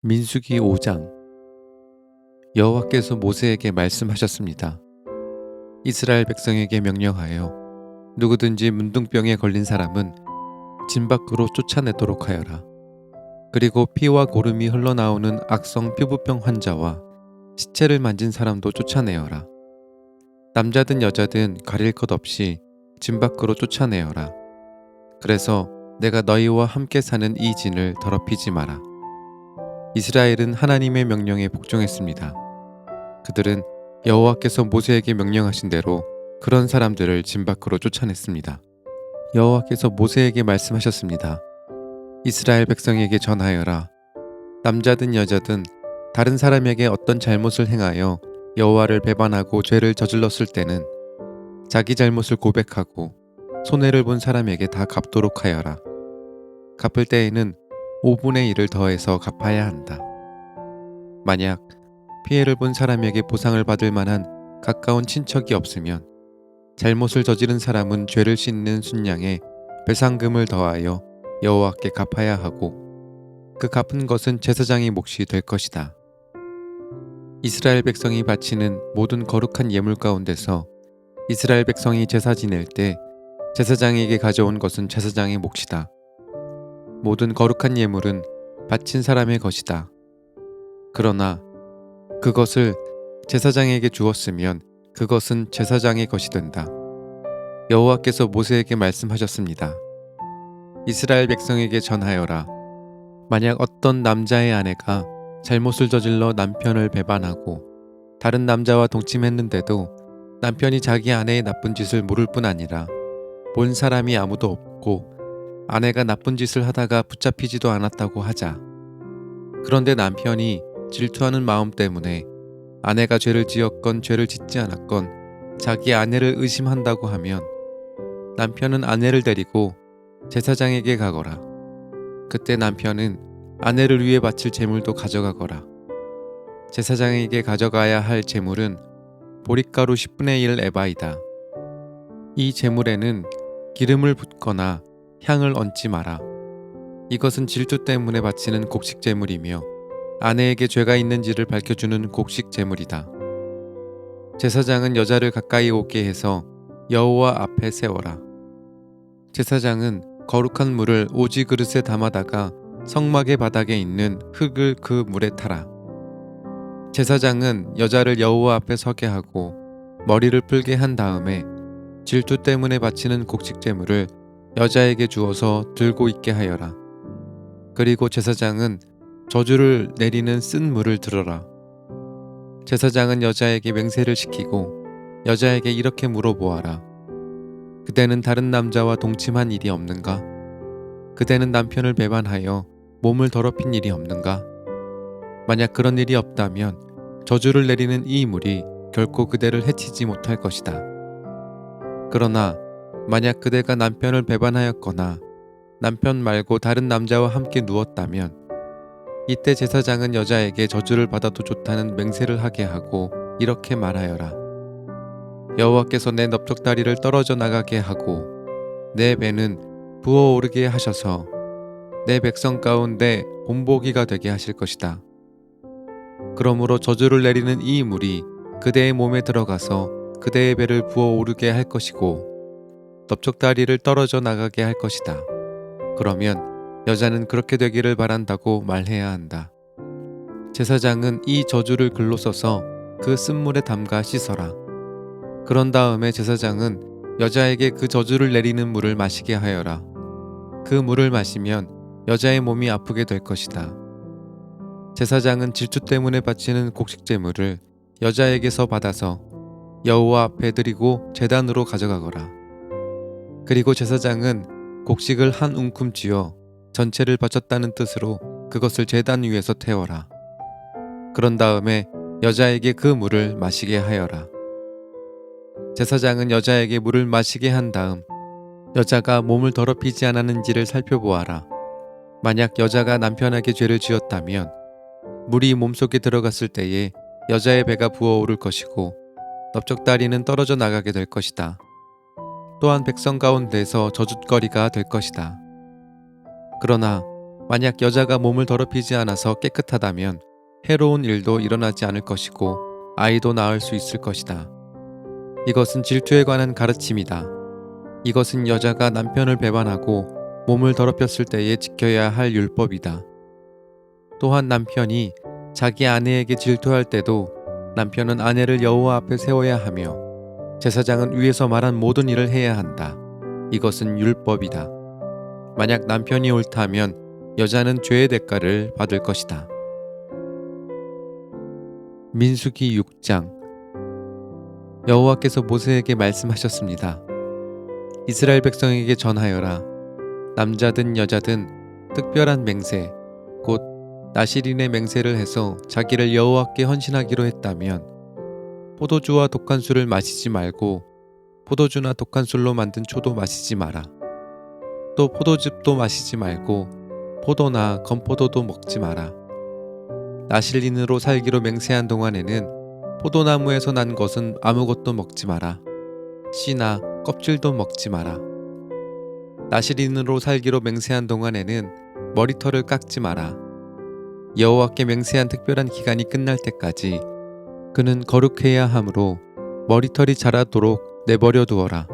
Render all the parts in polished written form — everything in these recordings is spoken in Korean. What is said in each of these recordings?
민수기 5장. 여호와께서 모세에게 말씀하셨습니다. 이스라엘 백성에게 명령하여 누구든지 문둥병에 걸린 사람은 진 밖으로 쫓아내도록 하여라. 그리고 피와 고름이 흘러나오는 악성 피부병 환자와 시체를 만진 사람도 쫓아내어라. 남자든 여자든 가릴 것 없이 진 밖으로 쫓아내어라. 그래서 내가 너희와 함께 사는 이 진을 더럽히지 마라. 이스라엘은 하나님의 명령에 복종했습니다. 그들은 여호와께서 모세에게 명령하신 대로 그런 사람들을 진 밖으로 쫓아냈습니다. 여호와께서 모세에게 말씀하셨습니다. 이스라엘 백성에게 전하여라. 남자든 여자든 다른 사람에게 어떤 잘못을 행하여 여호와를 배반하고 죄를 저질렀을 때는 자기 잘못을 고백하고 손해를 본 사람에게 다 갚도록 하여라. 갚을 때에는 5분의 1을 더해서 갚아야 한다. 만약 피해를 본 사람에게 보상을 받을 만한 가까운 친척이 없으면 잘못을 저지른 사람은 죄를 씻는 순양에 배상금을 더하여 여호와께 갚아야 하고 그 갚은 것은 제사장의 몫이 될 것이다. 이스라엘 백성이 바치는 모든 거룩한 예물 가운데서 이스라엘 백성이 제사 지낼 때 제사장에게 가져온 것은 제사장의 몫이다. 모든 거룩한 예물은 바친 사람의 것이다. 그러나 그것을 제사장에게 주었으면 그것은 제사장의 것이 된다. 여호와께서 모세에게 말씀하셨습니다. 이스라엘 백성에게 전하여라. 만약 어떤 남자의 아내가 잘못을 저질러 남편을 배반하고 다른 남자와 동침했는데도 남편이 자기 아내의 나쁜 짓을 모를 뿐 아니라 본 사람이 아무도 없고 아내가 나쁜 짓을 하다가 붙잡히지도 않았다고 하자. 그런데 남편이 질투하는 마음 때문에 아내가 죄를 지었건 죄를 짓지 않았건 자기 아내를 의심한다고 하면 남편은 아내를 데리고 제사장에게 가거라. 그때 남편은 아내를 위해 바칠 제물도 가져가거라. 제사장에게 가져가야 할 제물은 보릿가루 10분의 1 에바이다. 이 제물에는 기름을 붓거나 향을 얹지 마라. 이것은 질투 때문에 바치는 곡식 제물이며 아내에게 죄가 있는지를 밝혀주는 곡식 제물이다. 제사장은 여자를 가까이 오게 해서 여호와 앞에 세워라. 제사장은 거룩한 물을 오지 그릇에 담아다가 성막의 바닥에 있는 흙을 그 물에 타라. 제사장은 여자를 여호와 앞에 서게 하고 머리를 풀게 한 다음에 질투 때문에 바치는 곡식 제물을 여자에게 주어서 들고 있게 하여라. 그리고 제사장은 저주를 내리는 쓴 물을 들어라. 제사장은 여자에게 맹세를 시키고 여자에게 이렇게 물어보아라. 그대는 다른 남자와 동침한 일이 없는가? 그대는 남편을 배반하여 몸을 더럽힌 일이 없는가? 만약 그런 일이 없다면 저주를 내리는 이 물이 결코 그대를 해치지 못할 것이다. 그러나 만약 그대가 남편을 배반하였거나 남편 말고 다른 남자와 함께 누웠다면 이때 제사장은 여자에게 저주를 받아도 좋다는 맹세를 하게 하고 이렇게 말하여라. 여호와께서 내 넓적다리를 떨어져 나가게 하고 내 배는 부어오르게 하셔서 내 백성 가운데 본보기가 되게 하실 것이다. 그러므로 저주를 내리는 이 물이 그대의 몸에 들어가서 그대의 배를 부어오르게 할 것이고 넓적다리를 떨어져 나가게 할 것이다. 그러면 여자는 그렇게 되기를 바란다고 말해야 한다. 제사장은 이 저주를 글로 써서 그 쓴물에 담가 씻어라. 그런 다음에 제사장은 여자에게 그 저주를 내리는 물을 마시게 하여라. 그 물을 마시면 여자의 몸이 아프게 될 것이다. 제사장은 질투 때문에 바치는 곡식 제물을 여자에게서 받아서 여호와 앞에 드리고 제단으로 가져가거라. 그리고 제사장은 곡식을 한 움큼 쥐어 전체를 바쳤다는 뜻으로 그것을 제단 위에서 태워라. 그런 다음에 여자에게 그 물을 마시게 하여라. 제사장은 여자에게 물을 마시게 한 다음 여자가 몸을 더럽히지 않았는지를 살펴보아라. 만약 여자가 남편에게 죄를 지었다면 물이 몸속에 들어갔을 때에 여자의 배가 부어오를 것이고 넓적다리는 떨어져 나가게 될 것이다. 또한 백성 가운데서 저주거리가 될 것이다. 그러나 만약 여자가 몸을 더럽히지 않아서 깨끗하다면 해로운 일도 일어나지 않을 것이고 아이도 낳을 수 있을 것이다. 이것은 질투에 관한 가르침이다. 이것은 여자가 남편을 배반하고 몸을 더럽혔을 때에 지켜야 할 율법이다. 또한 남편이 자기 아내에게 질투할 때도 남편은 아내를 여호와 앞에 세워야 하며 제사장은 위에서 말한 모든 일을 해야 한다. 이것은 율법이다. 만약 남편이 옳다면 여자는 죄의 대가를 받을 것이다. 민수기 6장. 여호와께서 모세에게 말씀하셨습니다. 이스라엘 백성에게 전하여라. 남자든 여자든 특별한 맹세 곧 나실인의 맹세를 해서 자기를 여호와께 헌신하기로 했다면 포도주와 독한술을 마시지 말고 포도주나 독한술로 만든 초도 마시지 마라. 또 포도즙도 마시지 말고 포도나 건포도도 먹지 마라. 나실인으로 살기로 맹세한 동안에는 포도나무에서 난 것은 아무것도 먹지 마라. 씨나 껍질도 먹지 마라. 나실인으로 살기로 맹세한 동안에는 머리털을 깎지 마라. 여호와께 맹세한 특별한 기간이 끝날 때까지 그는 거룩해야 하므로 머리털이 자라도록 내버려 두어라.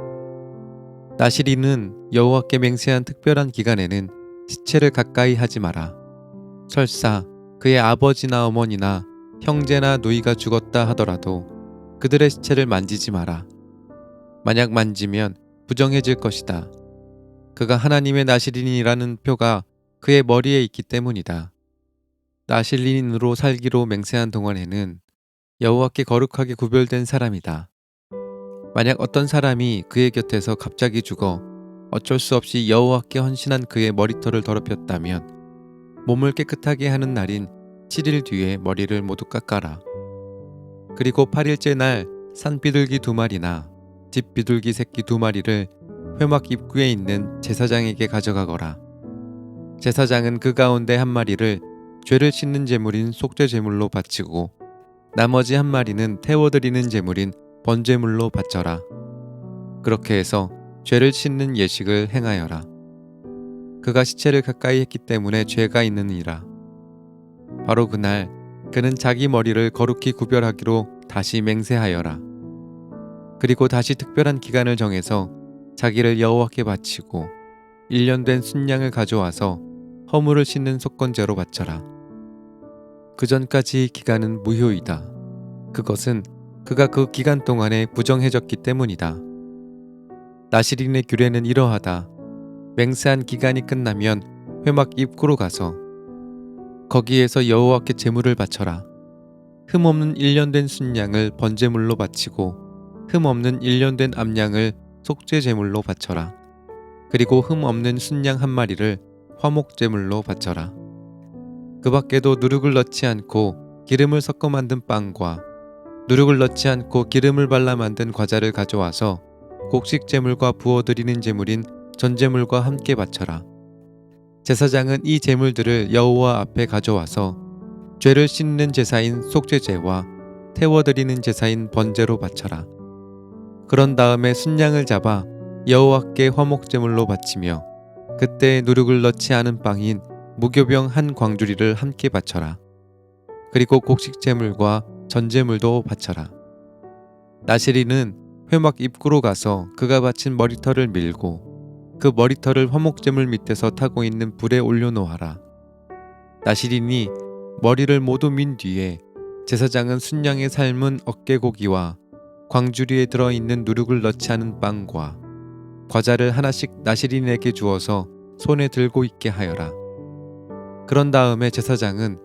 나실인은 여호와께 맹세한 특별한 기간에는 시체를 가까이 하지 마라. 설사 그의 아버지나 어머니나 형제나 누이가 죽었다 하더라도 그들의 시체를 만지지 마라. 만약 만지면 부정해질 것이다. 그가 하나님의 나실인이라는 표가 그의 머리에 있기 때문이다. 나실인으로 살기로 맹세한 동안에는 여호와께 거룩하게 구별된 사람이다. 만약 어떤 사람이 그의 곁에서 갑자기 죽어 어쩔 수 없이 여호와께 헌신한 그의 머리털을 더럽혔다면 몸을 깨끗하게 하는 날인 7일 뒤에 머리를 모두 깎아라. 그리고 8일째 날 산비둘기 2마리나 집비둘기 새끼 2마리를 회막 입구에 있는 제사장에게 가져가거라. 제사장은 그 가운데 1마리를 죄를 씻는 제물인 속죄 제물로 바치고 나머지 1마리는 태워드리는 제물인 번제물로 바쳐라. 그렇게 해서 죄를 씻는 예식을 행하여라. 그가 시체를 가까이 했기 때문에 죄가 있느니라. 바로 그날 그는 자기 머리를 거룩히 구별하기로 다시 맹세하여라. 그리고 다시 특별한 기간을 정해서 자기를 여호와께 바치고 1년 된 순양을 가져와서 허물을 씻는 속건제로 바쳐라. 그 전까지 기간은 무효이다. 그것은 그가 그 기간 동안에 부정해졌기 때문이다. 나실인의 규례는 이러하다. 맹세한 기간이 끝나면 회막 입구로 가서 거기에서 여호와께 제물을 바쳐라. 흠없는 1년 된 순양을 번제물로 바치고 흠없는 1년 된 암양을 속죄 제물로 바쳐라. 그리고 흠없는 순양 1마리를 화목 제물로 바쳐라. 그 밖에도 누룩을 넣지 않고 기름을 섞어 만든 빵과 누룩을 넣지 않고 기름을 발라 만든 과자를 가져와서 곡식 제물과 부어드리는 제물인 전제물과 함께 바쳐라. 제사장은 이 제물들을 여호와 앞에 가져와서 죄를 씻는 제사인 속죄제와 태워드리는 제사인 번제로 바쳐라. 그런 다음에 순양을 잡아 여호와께 화목제물로 바치며 그때 누룩을 넣지 않은 빵인 무교병 1광주리를 함께 바쳐라. 그리고 곡식제물과 전제물도 바쳐라. 나실인은 회막 입구로 가서 그가 바친 머리털을 밀고 그 머리털을 화목제물 밑에서 타고 있는 불에 올려놓아라. 나실인이 머리를 모두 민 뒤에 제사장은 순양의 삶은 어깨고기와 광주리에 들어있는 누룩을 넣지 않은 빵과 과자를 하나씩 나실인에게 주어서 손에 들고 있게 하여라. 그런 다음에 제사장은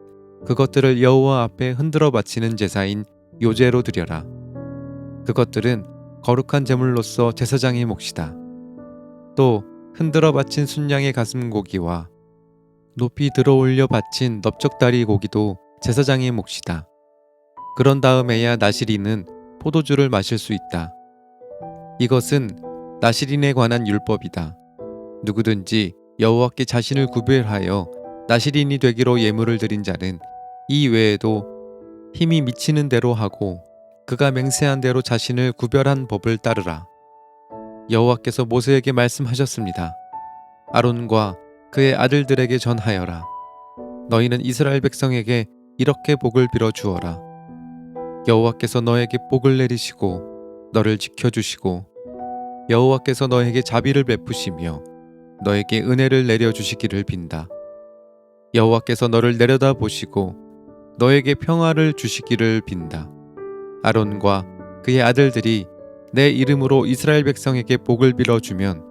그것들을 여호와 앞에 흔들어 바치는 제사인 요제로 드려라. 그것들은 거룩한 제물로서 제사장의 몫이다. 또 흔들어 바친 순양의 가슴고기와 높이 들어올려 바친 넓적다리 고기도 제사장의 몫이다. 그런 다음에야 나실인은 포도주를 마실 수 있다. 이것은 나실인에 관한 율법이다. 누구든지 여호와께 자신을 구별하여 나실인이 되기로 예물을 드린 자는 이 외에도 힘이 미치는 대로 하고 그가 맹세한 대로 자신을 구별한 법을 따르라. 여호와께서 모세에게 말씀하셨습니다. 아론과 그의 아들들에게 전하여라. 너희는 이스라엘 백성에게 이렇게 복을 빌어 주어라. 여호와께서 너에게 복을 내리시고 너를 지켜주시고 여호와께서 너에게 자비를 베푸시며 너에게 은혜를 내려주시기를 빈다. 여호와께서 너를 내려다 보시고 너에게 평화를 주시기를 빈다. 아론과 그의 아들들이 내 이름으로 이스라엘 백성에게 복을 빌어주면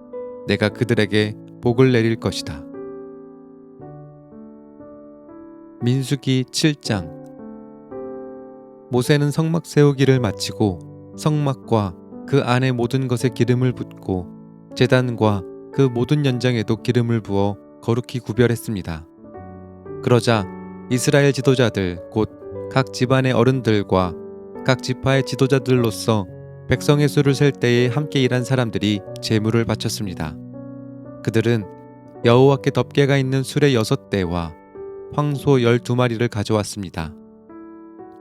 내가 그들에게 복을 내릴 것이다. 민수기 7장. 모세는 성막 세우기를 마치고 성막과 그 안의 모든 것에 기름을 붓고 제단과 그 모든 연장에도 기름을 부어 거룩히 구별했습니다. 그러자 이스라엘 지도자들 곧 각 집안의 어른들과 각 지파의 지도자들로서 백성의 수를 셀 때에 함께 일한 사람들이 제물을 바쳤습니다. 그들은 여호와께 덮개가 있는 수레 6대와 황소 12마리를 가져왔습니다.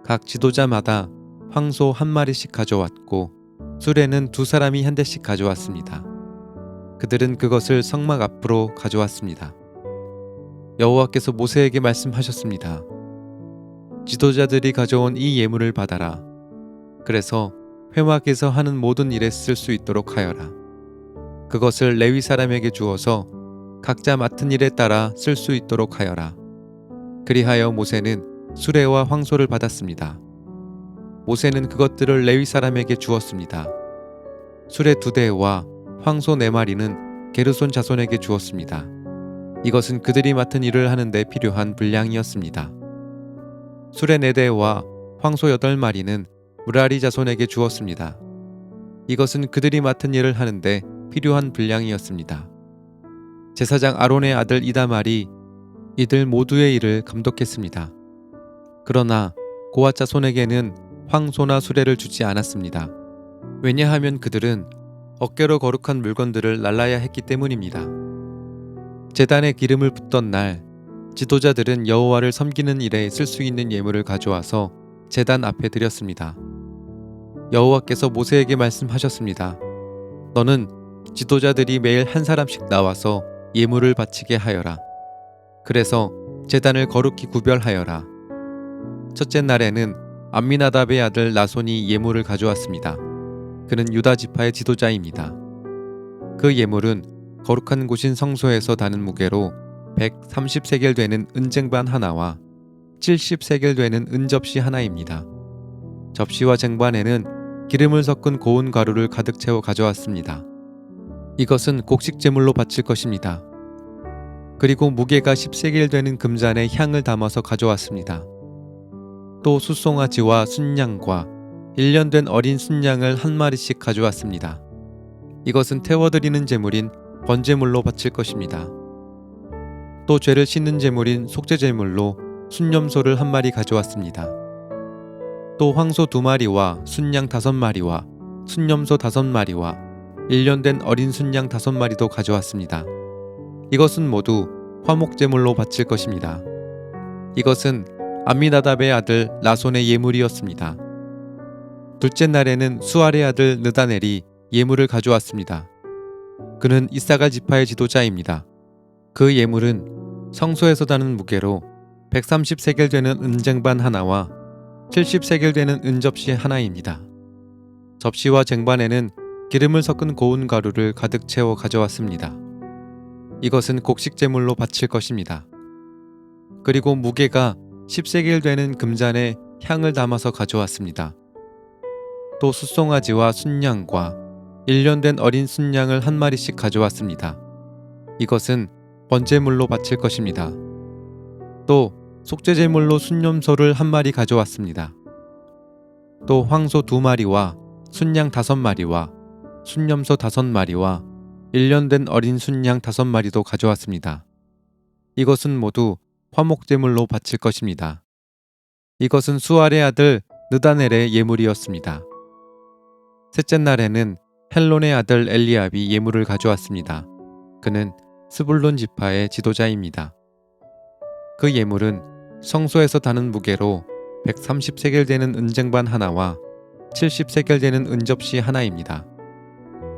각 지도자마다 황소 1마리씩 가져왔고 수레는 2사람이 한 대씩 가져왔습니다. 그들은 그것을 성막 앞으로 가져왔습니다. 여호와께서 모세에게 말씀하셨습니다. 지도자들이 가져온 이 예물을 받아라. 그래서 회막에서 하는 모든 일에 쓸 수 있도록 하여라. 그것을 레위 사람에게 주어서 각자 맡은 일에 따라 쓸 수 있도록 하여라. 그리하여 모세는 수레와 황소를 받았습니다. 모세는 그것들을 레위 사람에게 주었습니다. 수레 2대와 황소 4마리는 게르손 자손에게 주었습니다. 이것은 그들이 맡은 일을 하는 데 필요한 분량이었습니다. 수레 4대와 황소 8마리는 무라리 자손에게 주었습니다. 이것은 그들이 맡은 일을 하는데 필요한 분량이었습니다. 제사장 아론의 아들 이다말이 이들 모두의 일을 감독했습니다. 그러나 고앗 자손에게는 황소나 수레를 주지 않았습니다. 왜냐하면 그들은 어깨로 거룩한 물건들을 날라야 했기 때문입니다. 제단에 기름을 붓던 날 지도자들은 여호와를 섬기는 일에 쓸 수 있는 예물을 가져와서 제단 앞에 드렸습니다. 여호와께서 모세에게 말씀하셨습니다. 너는 지도자들이 매일 한 사람씩 나와서 예물을 바치게 하여라. 그래서 제단을 거룩히 구별하여라. 첫째 날에는 암미나답의 아들 나손이 예물을 가져왔습니다. 그는 유다 지파의 지도자입니다. 그 예물은 거룩한 곳인 성소에서 다는 무게로 130세겔 되는 은쟁반 하나와 70세겔 되는 은접시 하나입니다. 접시와 쟁반에는 기름을 섞은 고운 가루를 가득 채워 가져왔습니다. 이것은 곡식 제물로 바칠 것입니다. 그리고 무게가 10세겔 되는 금잔에 향을 담아서 가져왔습니다. 또 숫송아지와 순양과 1년 된 어린 순양을 1마리씩 가져왔습니다. 이것은 태워드리는 제물인 번제물로 바칠 것입니다. 또 죄를 씻는 제물인 속죄제물로 순염소를 1마리 가져왔습니다. 또 황소 2마리와 순양 5마리와 순염소 5마리와 1년 된 어린 순양 5마리도 가져왔습니다. 이것은 모두 화목제물로 바칠 것입니다. 이것은 암미나답의 아들 나손의 예물이었습니다. 둘째 날에는 수알의 아들 느다넬이 예물을 가져왔습니다. 그는 이사갈 지파의 지도자입니다. 그 예물은 성소에서 다는 무게로 130세겔 되는 은쟁반 하나와 70세겔 되는 은접시 하나입니다. 접시와 쟁반에는 기름을 섞은 고운 가루를 가득 채워 가져왔습니다. 이것은 곡식 제물로 바칠 것입니다. 그리고 무게가 10세겔 되는 금잔에 향을 담아서 가져왔습니다. 또 숫송아지와 순양과 1년 된 어린 순양을 1마리씩 가져왔습니다. 이것은 번제물로 바칠 것입니다. 또 속죄제물로 순염소를 1마리 가져왔습니다. 또 황소 2마리와 순양 5마리와 순염소 5마리와 1년 된 어린 순양 5마리도 가져왔습니다. 이것은 모두 화목제물로 바칠 것입니다. 이것은 수알의 아들 느다넬의 예물이었습니다. 셋째 날에는 헬론의 아들 엘리압이 예물을 가져왔습니다. 그는 스불론 지파의 지도자입니다. 그 예물은 성소에서 다는 무게로 130세겔 되는 은쟁반 하나와 70세겔 되는 은접시 하나입니다.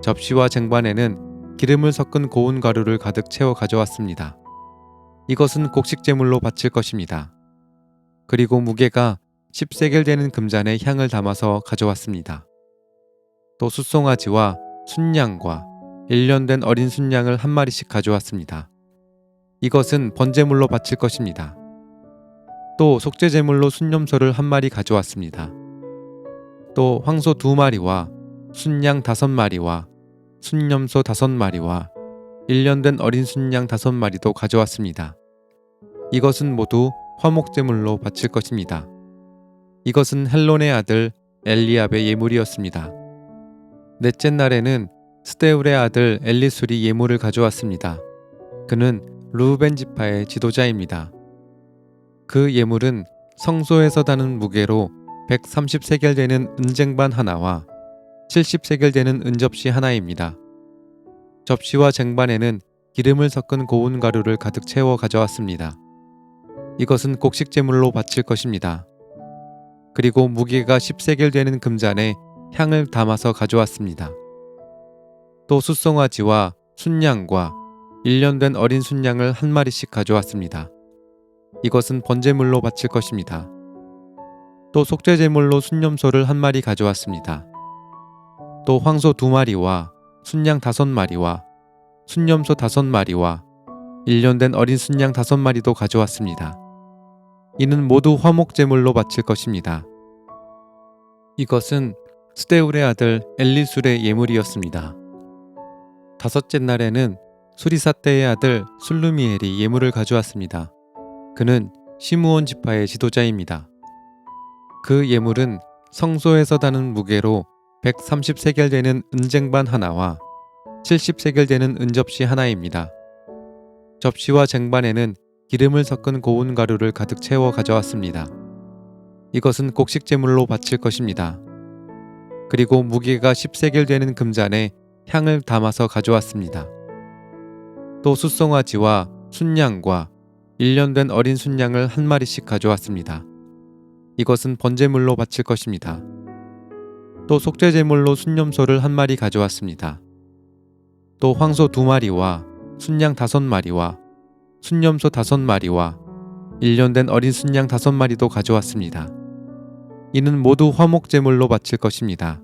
접시와 쟁반에는 기름을 섞은 고운 가루를 가득 채워 가져왔습니다. 이것은 곡식제물로 바칠 것입니다. 그리고 무게가 10세겔 되는 금잔에 향을 담아서 가져왔습니다. 또 숫송아지와 순양과 1년 된 어린 순양을 한 마리씩 가져왔습니다. 이것은 번제물로 바칠 것입니다. 또 속죄제물로 순염소를 한 마리 가져왔습니다. 또 황소 2마리와 순양 5마리와 순염소 5마리와 1년 된 어린 순양 5마리도 가져왔습니다. 이것은 모두 화목제물로 바칠 것입니다. 이것은 헬론의 아들 엘리압의 예물이었습니다. 넷째 날에는 스데울의 아들 엘리술이 예물을 가져왔습니다. 그는 르우벤 지파의 지도자입니다. 그 예물은 성소에서 다는 무게로 130세겔 되는 은쟁반 하나와 70세겔 되는 은접시 하나입니다. 접시와 쟁반에는 기름을 섞은 고운 가루를 가득 채워 가져왔습니다. 이것은 곡식제물로 바칠 것입니다. 그리고 무게가 10세겔 되는 금잔에 향을 담아서 가져왔습니다. 또 숫송아지와 순양과 1년 된 어린 순양을 한 마리씩 가져왔습니다. 이것은 번제물로 바칠 것입니다. 또 속죄제물로 순염소를 한 마리 가져왔습니다. 또 황소 2마리와 순양 5마리와 순염소 5마리와 1년 된 어린 순양 5마리도 가져왔습니다. 이는 모두 화목제물로 바칠 것입니다. 이것은 스데울의 아들 엘리술의 예물이었습니다. 다섯째 날에는 수리사떼의 아들 술루미엘이 예물을 가져왔습니다. 그는 시므온 지파의 지도자입니다. 그 예물은 성소에서 다는 무게로 130세겔 되는 은쟁반 하나와 70세겔 되는 은접시 하나입니다. 접시와 쟁반에는 기름을 섞은 고운 가루를 가득 채워 가져왔습니다. 이것은 곡식제물로 바칠 것입니다. 그리고 무게가 10세겔 되는 금잔에 향을 담아서 가져왔습니다. 또 숫송아지와 순양과 1년 된 어린 순양을 한 마리씩 가져왔습니다. 이것은 번제물로 바칠 것입니다. 또 속죄제물로 순염소를 한 마리 가져왔습니다. 또 황소 2마리와 순양 5마리와 순염소 5마리와 1년 된 어린 순양 5마리도 가져왔습니다. 이는 모두 화목제물로 바칠 것입니다.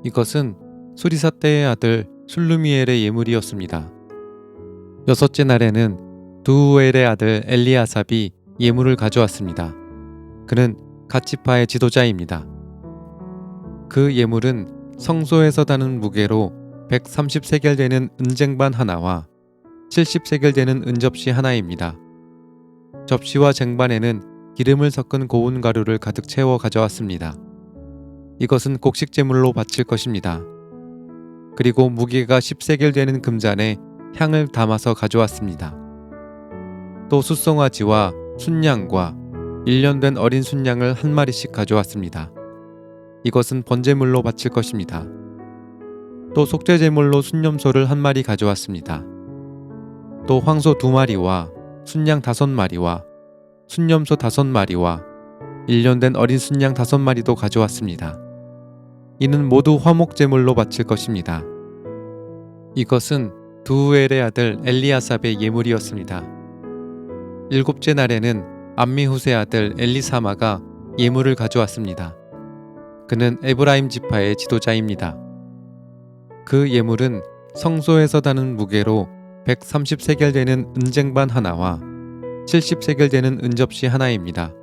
이것은 수리사떼의 아들 술루미엘의 예물이었습니다. 여섯째 날에는 두우엘의 아들 엘리아삽이 예물을 가져왔습니다. 그는 갓지파의 지도자입니다. 그 예물은 성소에서 다는 무게로 130세겔 되는 은쟁반 하나와 70세겔 되는 은접시 하나입니다. 접시와 쟁반에는 기름을 섞은 고운 가루를 가득 채워 가져왔습니다. 이것은 곡식제물로 바칠 것입니다. 그리고 무게가 10세겔 되는 금잔에 향을 담아서 가져왔습니다. 또 숫송아지와 순양과 1년 된 어린 순양을 한 마리씩 가져왔습니다. 이것은 번제물로 바칠 것입니다. 또 속죄제물로 순염소를 한 마리 가져왔습니다. 또 황소 2마리와 순양 5마리와 순염소 5마리와 1년 된 어린 순양 5마리도 가져왔습니다. 이는 모두 화목제물로 바칠 것입니다. 이것은 두우엘의 아들 엘리아삽의 예물이었습니다. 일곱째 날에는 암미후스의 아들 엘리사마가 예물을 가져왔습니다. 그는 에브라임 지파의 지도자입니다. 그 예물은 성소에서 다는 무게로 130세겔 되는 은쟁반 하나와 70세겔 되는 은접시 하나입니다.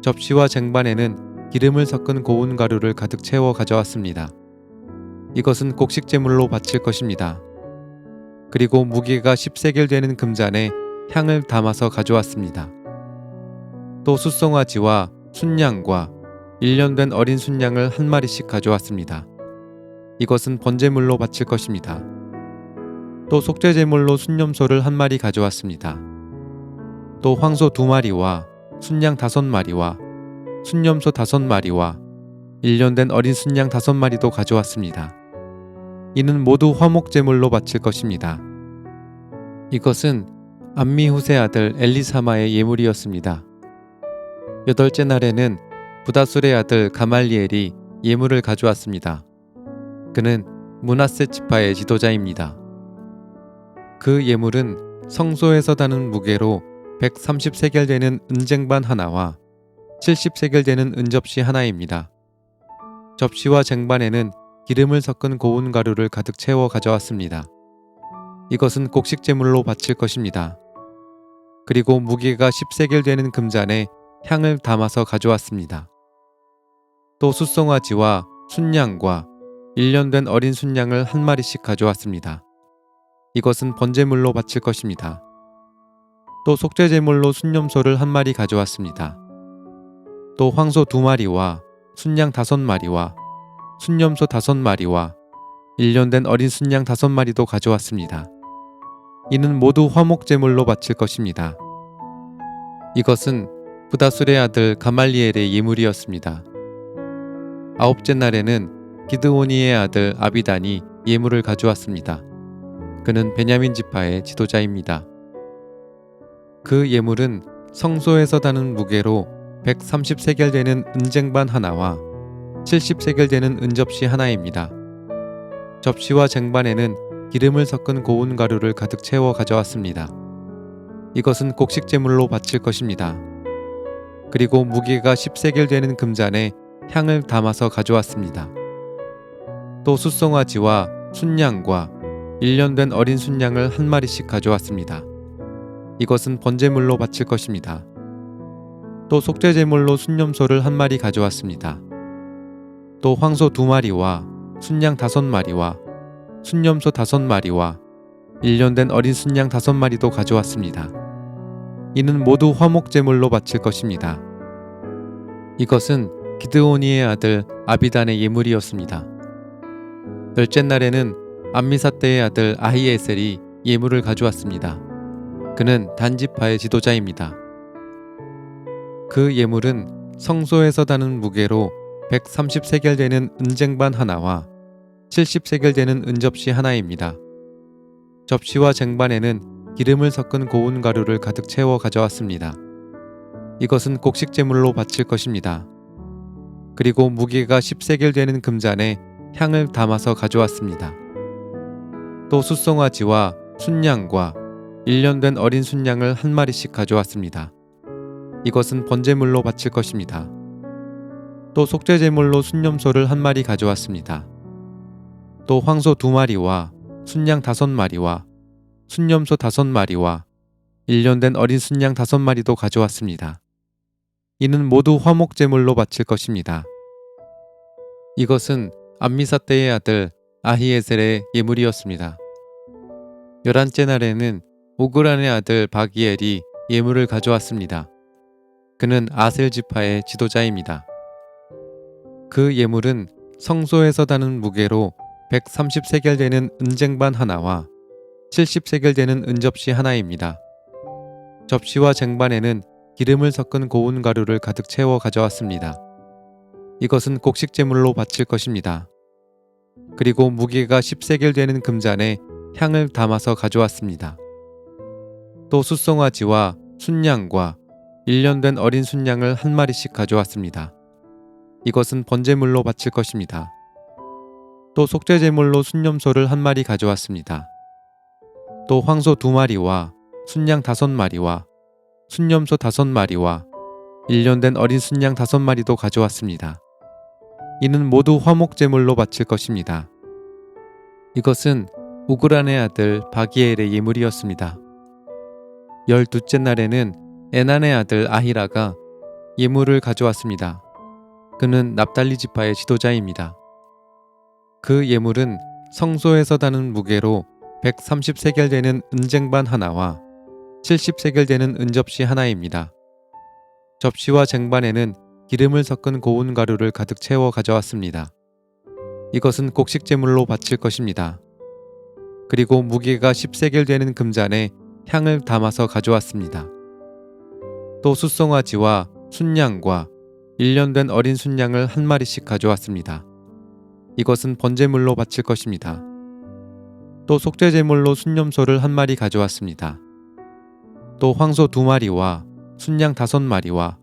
접시와 쟁반에는 기름을 섞은 고운 가루를 가득 채워 가져왔습니다. 이것은 곡식제물로 바칠 것입니다. 그리고 무게가 10세겔 되는 금잔에 향을 담아서 가져왔습니다. 또 숫송아지와 순양과 1년 된 어린 순양을 한 마리씩 가져왔습니다. 이것은 번제물로 바칠 것입니다. 또 속죄제물로 순염소를 한 마리 가져왔습니다. 또 황소 2마리와 순양 5마리와 순염소 5마리와 1년 된 어린 순양 5마리도 가져왔습니다. 이는 모두 화목제물로 바칠 것입니다. 이것은 암미후스의 아들 엘리사마의 예물이었습니다. 여덟째 날에는 부다술의 아들 가말리엘이 예물을 가져왔습니다. 그는 므낫세 지파의 지도자입니다. 그 예물은 성소에서 다는 무게로 130세겔 되는 은쟁반 하나와 70세겔 되는 은접시 하나입니다. 접시와 쟁반에는 기름을 섞은 고운 가루를 가득 채워 가져왔습니다. 이것은 곡식 제물로 바칠 것입니다. 그리고 무게가 10세겔 되는 금잔에 향을 담아서 가져왔습니다. 또 숫송아지와 순양과 1년 된 어린 순양을 한 마리씩 가져왔습니다. 이것은 번제물로 바칠 것입니다. 또 속죄제물로 순염소를 한 마리 가져왔습니다. 또 황소 2마리와 순양 5마리와 순염소 5마리와 1년 된 어린 순양 5마리도 가져왔습니다. 이는 모두 화목제물로 바칠 것입니다. 이것은 부다술의 아들 가말리엘의 예물이었습니다. 아홉째 날에는 기드오니의 아들 아비단이 예물을 가져왔습니다. 그는 베냐민 지파의 지도자입니다. 그 예물은 성소에서 다는 무게로 130세겔 되는 은쟁반 하나와 70세겔 되는 은접시 하나입니다. 접시와 쟁반에는 기름을 섞은 고운 가루를 가득 채워 가져왔습니다. 이것은 곡식 제물로 바칠 것입니다. 그리고 무게가 10세겔 되는 금잔에 향을 담아서 가져왔습니다. 또 숫송아지와 순양과 1년 된 어린 순양을 한 마리씩 가져왔습니다. 이것은 번제물로 바칠 것입니다. 또 속죄제물로 순염소를 한 마리 가져왔습니다. 또 황소 2마리와 순양 5마리와 순염소 5마리와 1년 된 어린 순양 5마리도 가져왔습니다. 이는 모두 화목제물로 바칠 것입니다. 이것은 기드오니의 아들 아비단의 예물이었습니다. 열째 날에는 암미사대의 아들 아히에셀이 예물을 가져왔습니다. 그는 단지파의 지도자입니다. 그 예물은 성소에서 다는 무게로 130세겔 되는 은쟁반 하나와 70세겔 되는 은접시 하나입니다. 접시와 쟁반에는 기름을 섞은 고운 가루를 가득 채워 가져왔습니다. 이것은 곡식 제물로 바칠 것입니다. 그리고 무게가 10세겔 되는 금잔에 향을 담아서 가져왔습니다. 또 숫송아지와 순양과 1년 된 어린 순양을 한 마리씩 가져왔습니다. 이것은 번제물로 바칠 것입니다. 또 속죄제물로 순염소를 한 마리 가져왔습니다. 또 황소 2마리와 순양 5마리와 순염소 5마리와 1년 된 어린 순양 5마리도 가져왔습니다. 이는 모두 화목제물로 바칠 것입니다. 이것은 암미사대의 아들 아히에셀의 예물이었습니다. 11째 날에는 오그란의 아들 바기엘이 예물을 가져왔습니다. 그는 아셀 지파의 지도자입니다. 그 예물은 성소에서 다는 무게로 130세겔 되는 은쟁반 하나와 70세겔 되는 은접시 하나입니다. 접시와 쟁반에는 기름을 섞은 고운 가루를 가득 채워 가져왔습니다. 이것은 곡식 제물로 바칠 것입니다. 그리고 무게가 10세겔 되는 금잔에 향을 담아서 가져왔습니다. 또 숫송아지와 순양과 1년 된 어린 순양을 한 마리씩 가져왔습니다. 이것은 번제물로 바칠 것입니다. 또 속죄제물로 순염소를 한 마리 가져왔습니다. 또 황소 2마리와 순양 5마리와 순염소 5마리와 1년 된 어린 순양 5마리도 가져왔습니다. 이는 모두 화목제물로 바칠 것입니다. 이것은 우그란의 아들 바기엘의 예물이었습니다. 12째 날에는 에난의 아들 아히라가 예물을 가져왔습니다. 그는 납달리 지파의 지도자입니다. 그 예물은 성소에서 다는 무게로 130세겔 되는 은쟁반 하나와 70세겔 되는 은접시 하나입니다. 접시와 쟁반에는 기름을 섞은 고운 가루를 가득 채워 가져왔습니다. 이것은 곡식 제물로 바칠 것입니다. 그리고 무게가 10세겔 되는 금잔에 향을 담아서 가져왔습니다. 또 숫송아지와 순양과 1년 된 어린 순양을 한 마리씩 가져왔습니다. 이것은 번제물로 바칠 것입니다. 또 속죄제물로 순염소를 한 마리 가져왔습니다. 또 황소 2마리와 순양 5마리와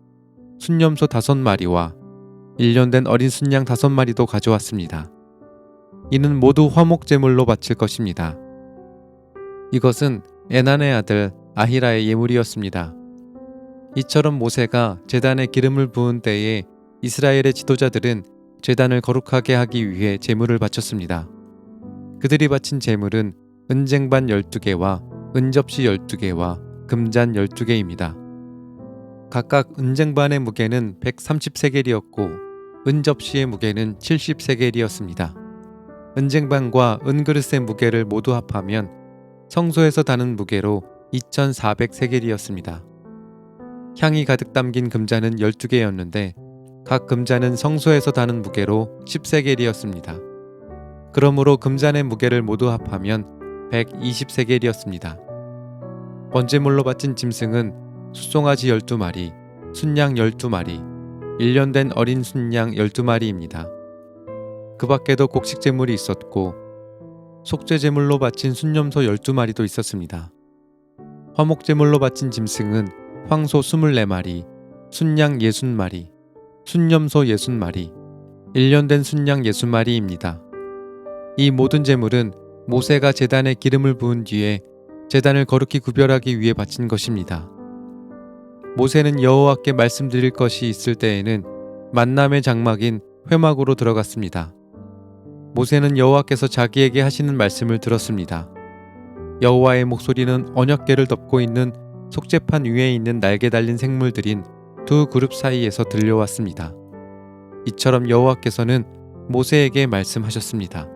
순염소 5마리와 1년 된 어린 순양 5마리도 가져왔습니다. 이는 모두 화목제물로 바칠 것입니다. 이것은 에난의 아들 아히라의 예물이었습니다. 이처럼 모세가 제단에 기름을 부은 때에 이스라엘의 지도자들은 제단을 거룩하게 하기 위해 제물을 바쳤습니다. 그들이 바친 제물은 은쟁반 12개와 은접시 12개와 금잔 12개입니다. 각각 은쟁반의 무게는 130세겔이었고 은접시의 무게는 70세겔이었습니다. 은쟁반과 은그릇의 무게를 모두 합하면 성소에서 다는 무게로 2400세겔이었습니다. 향이 가득 담긴 금잔은 12개였는데 각 금잔은 성소에서 다는 무게로 10세겔이었습니다. 그러므로 금잔의 무게를 모두 합하면 120세겔이었습니다. 번제물로 바친 짐승은 숫송아지 12마리, 순양 12마리, 1년 된 어린 순양 12마리입니다. 그 밖에도 곡식제물이 있었고 속죄제물로 바친 순염소 12마리도 있었습니다. 화목제물로 바친 짐승은 황소 24마리, 순양 60마리, 순염소 60마리, 1년 된 순양 60마리입니다. 이 모든 제물은 모세가 제단에 기름을 부은 뒤에 제단을 거룩히 구별하기 위해 바친 것입니다. 모세는 여호와께 말씀드릴 것이 있을 때에는 만남의 장막인 회막으로 들어갔습니다. 모세는 여호와께서 자기에게 하시는 말씀을 들었습니다. 여호와의 목소리는 언약궤를 덮고 있는 속죄판 위에 있는 날개 달린 생물들인 두 그룹 사이에서 들려왔습니다. 이처럼 여호와께서는 모세에게 말씀하셨습니다.